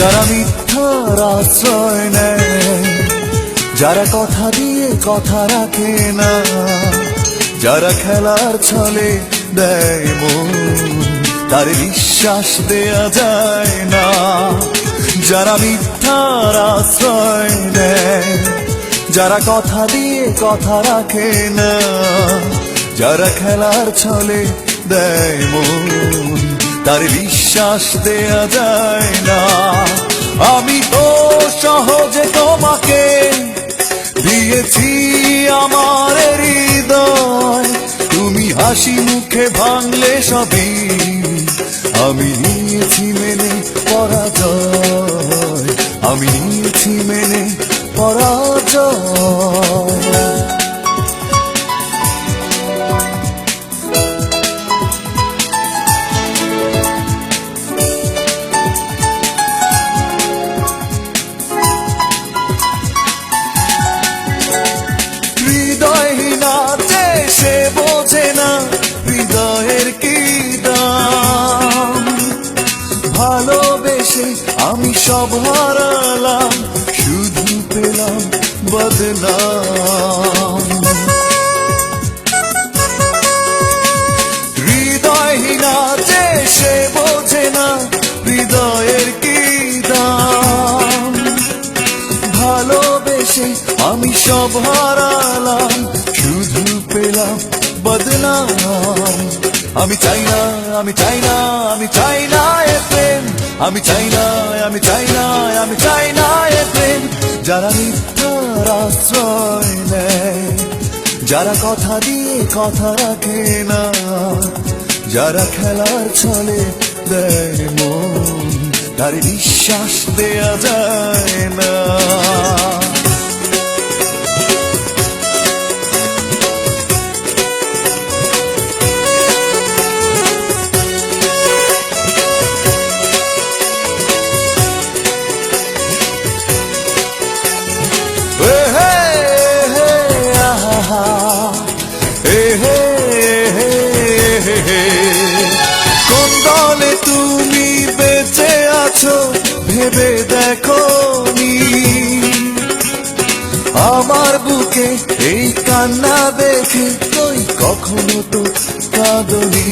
যারা মিথ্যার আশ্রয় নেয়, যারা কথা দিয়ে কথা রাখে না, যারা খেলার ছলে দেয় মন, তার বিশ্বাস দেয়া যায় না। যারা মিথ্যার আশ্রয় নেয়, যারা কথা দিয়ে কথা রাখে না, যারা খেলার ছলে দেয় মন, তার বিশ্বাস দেয়া যায় না। আমি তো সহজে তোমাকে দিয়েছি আমার হৃদয়, তুমি হাসি মুখে ভাঙলে সবই, আমি নিয়েছি মেনে পরাজয়, আমি নিয়েছি মেনে পরাজয়। হৃদয়হীনা যে সে বোঝে না হৃদয়ের কি দাম, ভালোবেসে আমি সব হারালাম, শুধু পেলাম বদনাম। হৃদয়হীনা যে সে বোঝে না হৃদয়ের কি দাম, ভালোবেসে আমি সব হারালাম, শুধু পেলাম বদনাম। আমি চাই না, আমি চাই না, আমি চাই না এ প্রেম, আমি চাই না, আমি চাই না, আমি চাই না এ প্রেম। যারা মিথ্যার আশ্রয় নেয়, যারা কথা দিয়ে কথা রাখে না, যারা খেলার ছলে দেয় মন, তার বিশ্বাস দেয়া যায় না। কোন দলে তুমি বেঁচে আছো ভেবে দেখো নি, আমার বুকে এই কান্না দেখে কই কখনো তো কাঁদনি।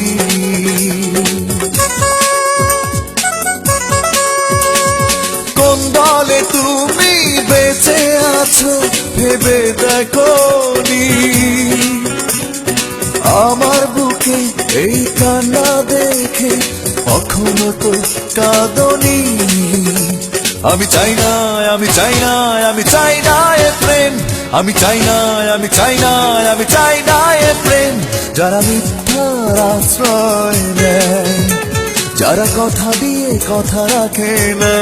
কোন দলে তুমি বেঁচে আছো ভেবে দেখো নি, আমার বুকে এই কান্না দেখে কখনো তো কাঁদনি। আমি চাই না, আমি চাই না, আমি চাই না এ প্রেম, আমি চাই না, আমি চাই না, আমি চাই না এ প্রেম। যারা মিথ্যার আশ্রয় নেয়, যারা কথা দিয়ে কথা রাখে না,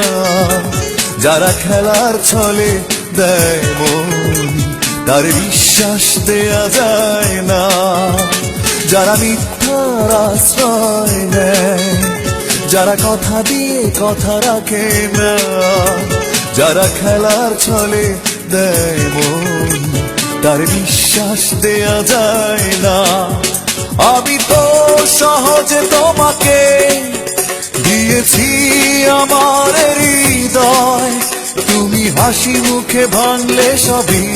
যারা খেলার ছলে দেয় মন, তার বিশ্বাস দেয়া যায় না। যারা মিথ্যার আশ্রয় নেয়, যারা কথা দিয়ে কথা রাখে না, যারা খেলার ছলে দেয় মন, তার বিশ্বাস দেয়া যায় না। আমি তো সহজে তোমাকে দিয়েছি আমার হৃদয়, তুমি হাসি মুখে ভাঙলে সবই,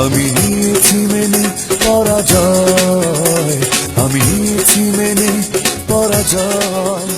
আমি নিয়েছি মেনে পরাজয়, আমি নিয়েছি মেনে পরাজয়।